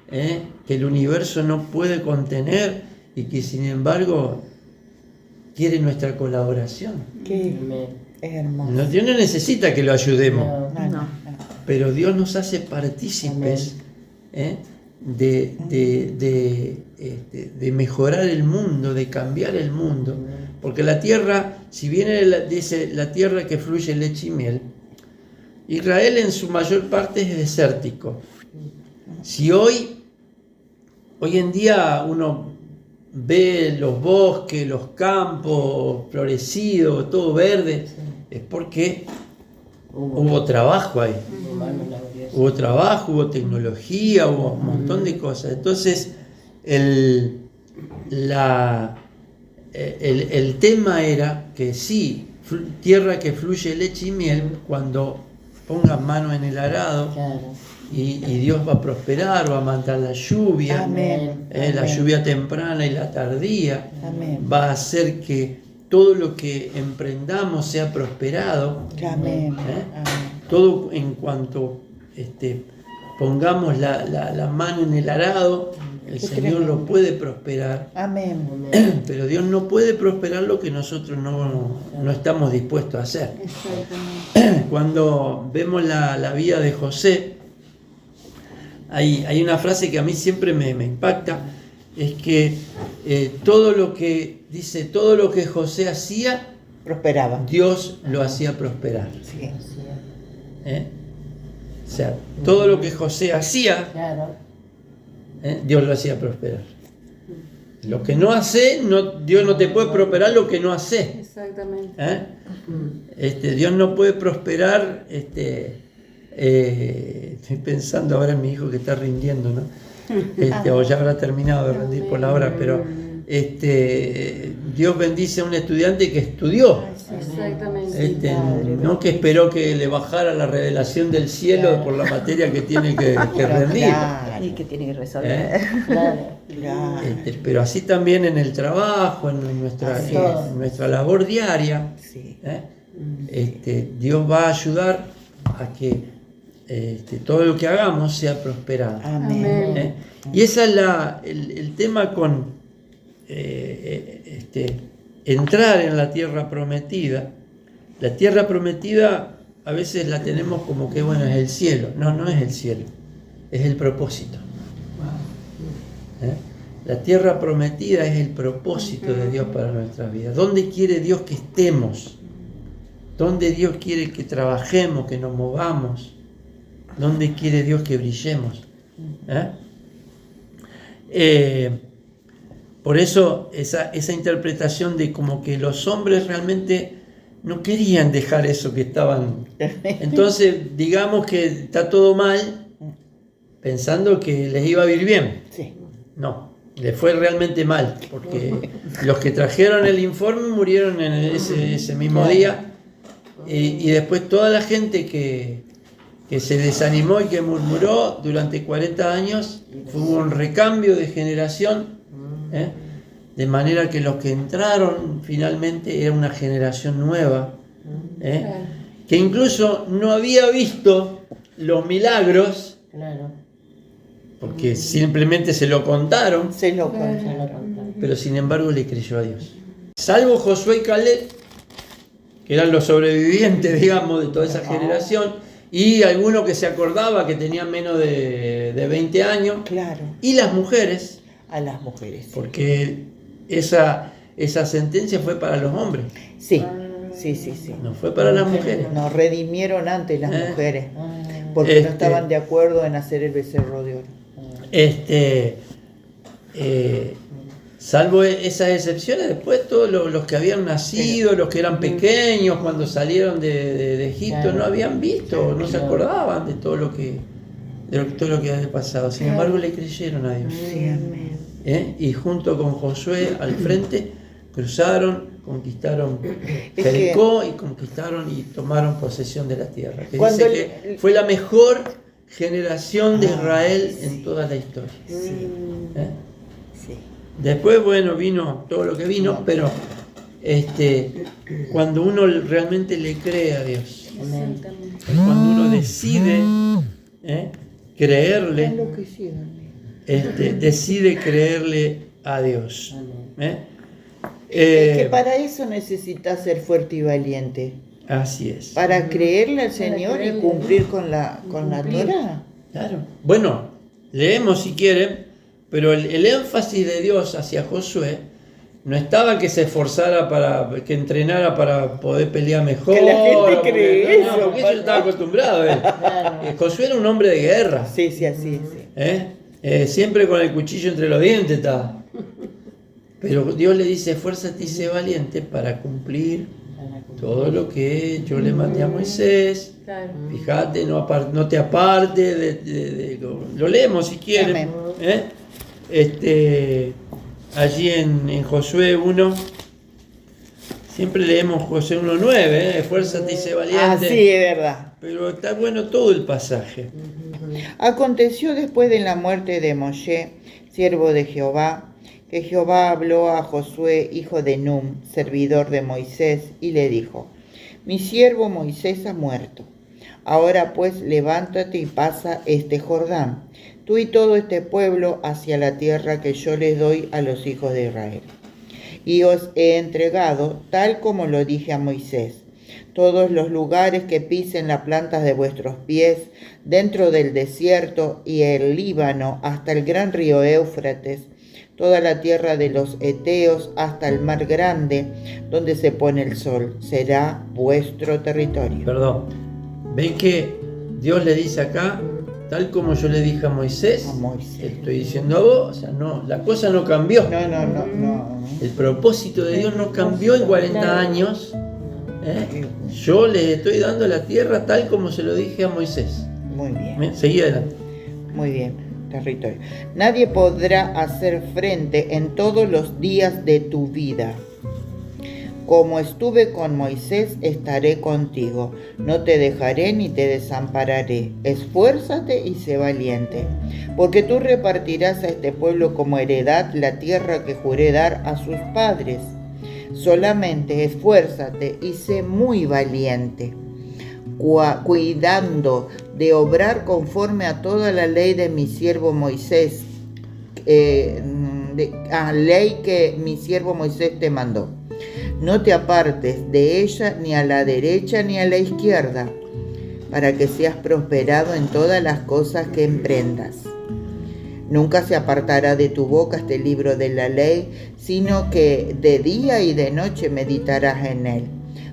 que el universo no puede contener y que sin embargo quiere nuestra colaboración. Qué Amén. hermoso. Dios no necesita que lo ayudemos, No, no. pero Dios nos hace partícipes de mejorar el mundo, de cambiar el mundo. Porque la tierra, si bien dice la tierra que fluye leche y miel, Israel en su mayor parte es desértico. Si hoy en día uno ve los bosques, los campos florecidos, todo verde, es porque hubo trabajo ahí. Hubo trabajo, hubo tecnología, hubo un montón de cosas. Entonces, el tema era que sí, tierra que fluye leche y miel, cuando pongan mano en el arado, Claro. y Dios va a prosperar, va a mandar la lluvia, Amén. la lluvia temprana y la tardía, Amén. va a hacer que todo lo que emprendamos sea prosperado. Amén. ¿Eh? Todo en cuanto pongamos la mano en el arado, el Qué Señor tremendo. lo puede prosperar, Amén. pero Dios no puede prosperar lo que nosotros no estamos dispuestos a hacer. Exactamente. Cuando vemos la vida de José, hay una frase que a mí siempre me impacta, es que todo lo que José hacía, Prosperaba. Dios lo hacía prosperar. Sí. O sea, todo lo que José hacía, Claro. Dios lo hacía prosperar. Lo que no hace, Dios no te puede prosperar lo que no hace. Exactamente. Dios no puede prosperar. Estoy pensando ahora en mi hijo que está rindiendo, ¿no? O ya habrá terminado de rendir por la hora, pero Dios bendice a un estudiante que estudió. Exactamente. No que esperó que le bajara la revelación del cielo por la materia que tiene que rendir. Claro. Y que tiene que resolver. Claro. Claro. Pero así también en el trabajo, en Así nuestra labor diaria, Sí. Dios va a ayudar a que todo lo que hagamos sea prosperado. Amén. Amén. Y ese es el tema con entrar en la tierra prometida. La tierra prometida a veces la tenemos como que, bueno, es el cielo. No es el cielo, es el propósito. La tierra prometida es el propósito de Dios para nuestras vidas. ¿Dónde quiere Dios que estemos? ¿Dónde Dios quiere que trabajemos, que nos movamos? ¿Dónde quiere Dios que brillemos? Por eso esa interpretación de como que los hombres realmente no querían dejar eso que estaban. Entonces, digamos que está todo mal, pensando que les iba a ir bien. Sí. No, les fue realmente mal, porque los que trajeron el informe murieron en ese mismo día, y después toda la gente que se desanimó y que murmuró durante 40 años, hubo un recambio de generación, de manera que los que entraron finalmente era una generación nueva, que incluso no había visto los milagros, Claro. porque simplemente se lo contaron, Se lo Se contaron. lo contaron. pero sin embargo le creyó a Dios. Salvo Josué y Caleb, que eran los sobrevivientes, digamos, de toda esa generación, y alguno que se acordaba que tenía menos de 20 años, Claro. y las mujeres, A las mujeres. porque esa sentencia fue para los hombres, Sí. Sí, sí, sí. no fue para las mujeres. Nos redimieron antes las mujeres. Ah, Porque no estaban de acuerdo en hacer el becerro de oro. salvo esas excepciones, después todos los que habían nacido, los que eran pequeños cuando salieron de Egipto, Claro. no habían visto, no se acordaban de todo lo que había pasado. Sin embargo, le creyeron a Dios. Sí, amén. Y junto con Josué al frente, cruzaron, conquistaron Es Jericó y conquistaron y tomaron posesión de la tierra. Que Cuando dice que fue la mejor generación de Israel en toda la historia. Sí, ¿Eh? sí. Después, bueno, vino todo lo que vino, pero cuando uno realmente le cree a Dios, Exactamente. es cuando uno decide creerle, Enloquecido, decide creerle a Dios. Es que para eso necesitas ser fuerte y valiente. Así es. Para creerle al Señor y creerle. cumplir con la Cumplir. Torah. Claro. Bueno, leemos si quieren, pero el énfasis de Dios hacia Josué no estaba que se esforzara que entrenara para poder pelear mejor. Que la gente porque- cree eso, porque eso estaba acostumbrado. Josué era un hombre de guerra. Sí, sí, así, sí. Siempre con el cuchillo entre los dientes estaba. Pero Dios le dice, esfuérzate y sé valiente para cumplir todo lo que yo le mandé a Moisés. Claro. Fíjate, no te apartes lo leemos si quieren. Amén. Allí en Josué 1, siempre leemos Josué 1:9, esfuérzate y sé valiente. Ah, sí, es verdad. Pero está bueno todo el pasaje. Aconteció después de la muerte de Moshe, siervo de Jehová, que Jehová habló a Josué, hijo de Num, servidor de Moisés, y le dijo: Mi siervo Moisés ha muerto. Ahora pues levántate y pasa este Jordán, tú y todo este pueblo, hacia la tierra que yo les doy a los hijos de Israel. Y os he entregado, tal como lo dije a Moisés, todos los lugares que pisen las plantas de vuestros pies, dentro del desierto y el Líbano hasta el gran río Éufrates, toda la tierra de los Eteos hasta el mar grande, donde se pone el sol, será vuestro territorio. Perdón. ¿Ven que Dios le dice acá, tal como yo le dije a Moisés, A Moisés. te estoy diciendo a vos? O sea, no, la cosa no cambió. No. El propósito de Dios no cambió en 40 años. Yo les estoy dando la tierra tal como se lo dije a Moisés. Muy bien. Seguí adelante. Muy bien, territorio. Nadie podrá hacer frente en todos los días de tu vida. Como estuve con Moisés, estaré contigo. No te dejaré ni te desampararé. Esfuérzate y sé valiente, porque tú repartirás a este pueblo como heredad la tierra que juré dar a sus padres. Solamente esfuérzate y sé muy valiente, cuidando de obrar conforme a toda la ley de mi siervo Moisés, ley que mi siervo Moisés te mandó. No te apartes de ella ni a la derecha ni a la izquierda, para que seas prosperado en todas las cosas que emprendas. Nunca se apartará de tu boca este libro de la ley, sino que de día y de noche meditarás en él,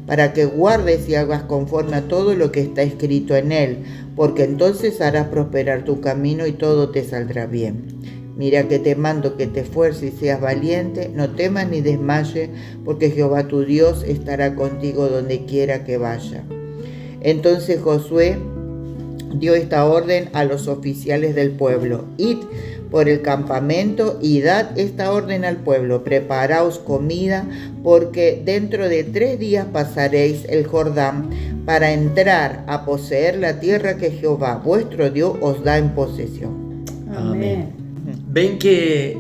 para que guardes y hagas conforme a todo lo que está escrito en él, porque entonces harás prosperar tu camino y todo te saldrá bien. Mira que te mando que te esfuerces y seas valiente, no temas ni desmayes, porque Jehová tu Dios estará contigo donde quiera que vaya. Entonces Josué dio esta orden a los oficiales del pueblo: id por el campamento y dad esta orden al pueblo: preparaos comida, porque dentro de 3 días pasaréis el Jordán para entrar a poseer la tierra que Jehová vuestro Dios os da en posesión. Amén. Ven que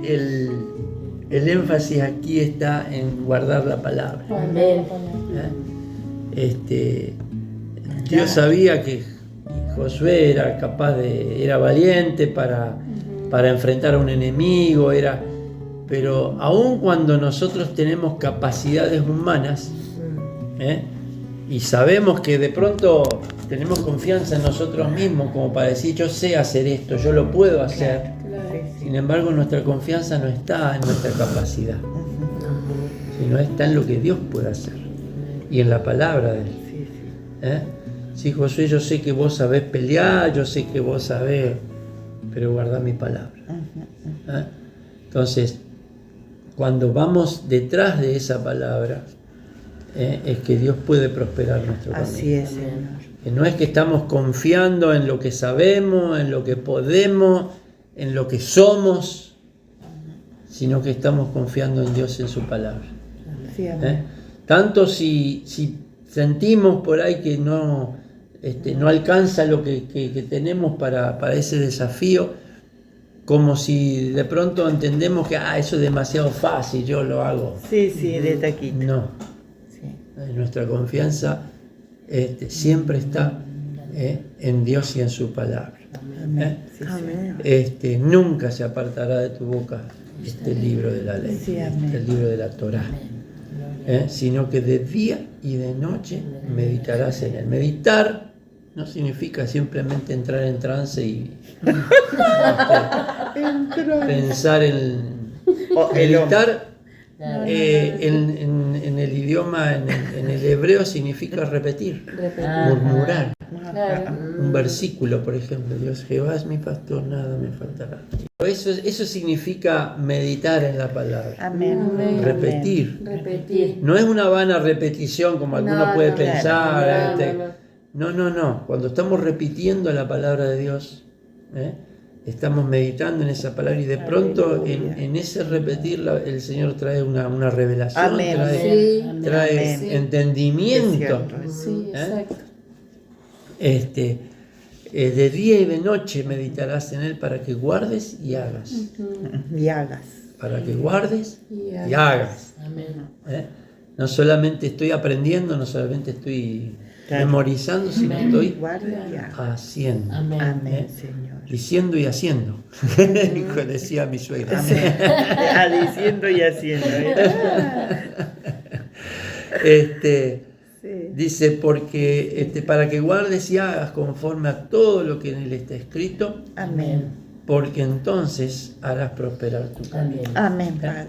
el énfasis aquí está en guardar la palabra. Amén. Dios sabía que Josué era era valiente para enfrentar a un enemigo, pero aun cuando nosotros tenemos capacidades humanas, y sabemos que de pronto tenemos confianza en nosotros mismos como para decir, yo sé hacer esto, yo lo puedo hacer. Claro. Sin embargo, nuestra confianza no está en nuestra capacidad, sino está en lo que Dios puede hacer y en la palabra de Él. Sí, Josué, yo sé que vos sabés pelear, yo sé que vos sabés, pero guardá mi palabra. Entonces, cuando vamos detrás de esa palabra, es que Dios puede prosperar nuestro camino. Así es, Señor. Que no es que estamos confiando en lo que sabemos, en lo que podemos, en lo que somos, sino que estamos confiando en Dios, en su palabra. Sí, amén. Tanto si sentimos por ahí que no alcanza lo que tenemos para ese desafío, como si de pronto entendemos que eso es demasiado fácil, yo lo hago. Sí, de taquito. No, Sí. nuestra confianza siempre está en Dios y en su palabra. Amén. Sí, Amén. Nunca se apartará de tu boca este libro de la ley, Sí, amén. el libro de la Torá, sino que de día y de noche meditarás en él. Meditar no significa simplemente entrar en trance y pensar en meditar. En el idioma, en el hebreo, significa repetir, murmurar. Claro. Un versículo, por ejemplo, Dios Jehová es mi pastor, nada me faltará. Eso significa meditar en la palabra, Amén. Amén. repetir. Repetir. No es una vana repetición como alguno No, puede no, pensar. no. No. Cuando estamos repitiendo la palabra de Dios, estamos meditando en esa palabra y de pronto en ese repetirla el Señor trae una revelación, Amén. Sí. trae Amén. entendimiento. Sí, exacto. De día y de noche meditarás en él para que guardes y hagas. Y hagas. Para que guardes Y y hagas. Amén. No solamente estoy aprendiendo, no solamente estoy Claro. memorizando, sino estoy Guarda y hagas. haciendo. Amén. Amén, Señor. Diciendo y haciendo. Hijo, decía mi suegra. Diciendo y haciendo. Sí. Dice, porque para que guardes y hagas conforme a todo lo que en él está escrito, Amén. porque entonces harás prosperar tu camino. Amén, Padre.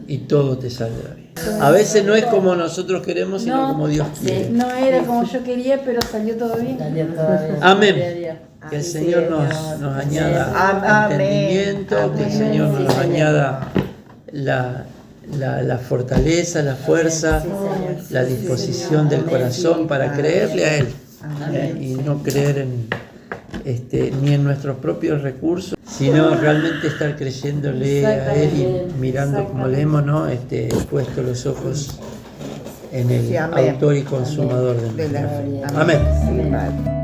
Y todo te saldrá bien. A veces no es como nosotros queremos, sino No. como Dios quiere. No era como yo quería, pero salió todo bien. Salió todo bien. Amén. Gloria a Dios. Que el Señor nos añada Amén. entendimiento, que el Señor nos añada la fortaleza, la fuerza, la disposición del corazón para creerle a Él y no creer ni en nuestros propios recursos, sino realmente estar creyéndole a Él y mirando, como leemos, ¿no? Puesto los ojos en el Sí, amén. autor y consumador de De la nuestra fe. fe. Amén. Sí, Padre.